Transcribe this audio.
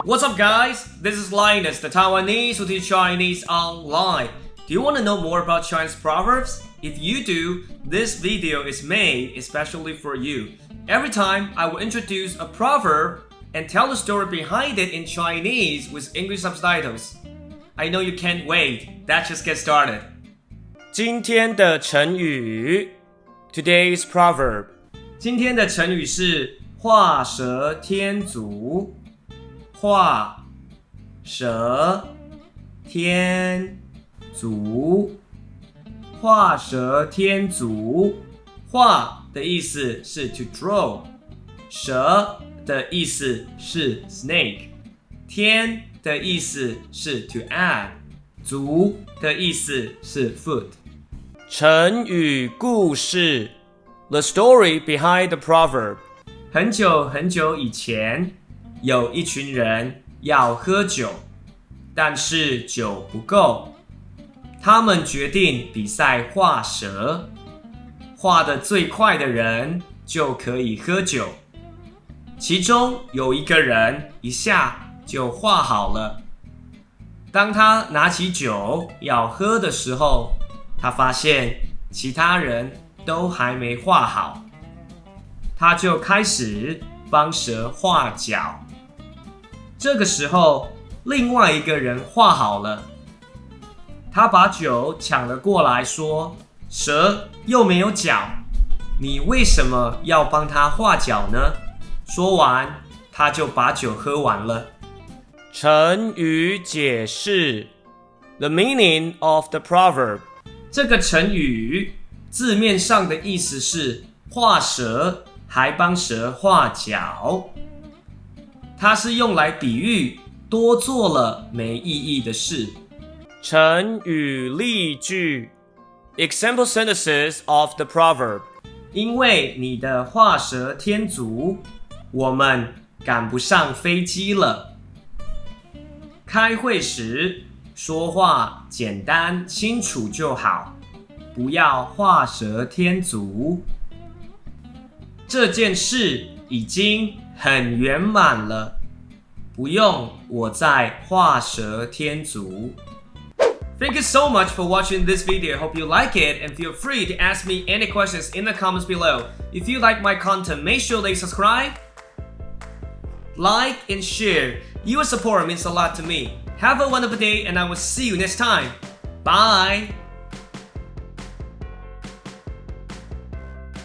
What's up, guys? This is Linus, the Taiwanese who teach Chinese online. Do you want to know more about Chinese proverbs? If you do, this video is made especially for you. Every time, I will introduce a proverb and tell the story behind it in Chinese with English subtitles. I know you can't wait. Let's just get started. 今天的成语 Today's proverb. 今天的成语是画蛇添足。画蛇添足，画蛇添足。画的意思是 to draw， 蛇的意思是 snake， 添的意思是 to add， 足的意思是 foot。成语故事 The story behind the proverb。 很久很久以前，有一群人要喝酒，但是酒不够，他们决定比赛画蛇，画得最快的人就可以喝酒。其中有一个人一下就画好了，当他拿起酒要喝的时候，他发现其他人都还没画好，他就开始帮蛇画脚。这个时候，另外一个人画好了，他把酒抢了过来，说：“蛇又没有脚，你为什么要帮他画脚呢？”说完，他就把酒喝完了。成语解释 The meaning of the proverb。 这个成语字面上的意思是画蛇还帮蛇画脚，它是用来比喻多做了没意义的事。成语例句 Example sentences of the proverb。 因为你的画蛇添足，我们赶不上飞机了。开会时说话简单清楚就好，不要画蛇添足。这件事已经很圆满了，不用我再画蛇添足。Thank you so much for watching this video. Hope you like it and feel free to ask me any questions in the comments below. If you like my content, make sure they subscribe, like, and share. Your support means a lot to me. Have a wonderful day and I will see you next time. Bye!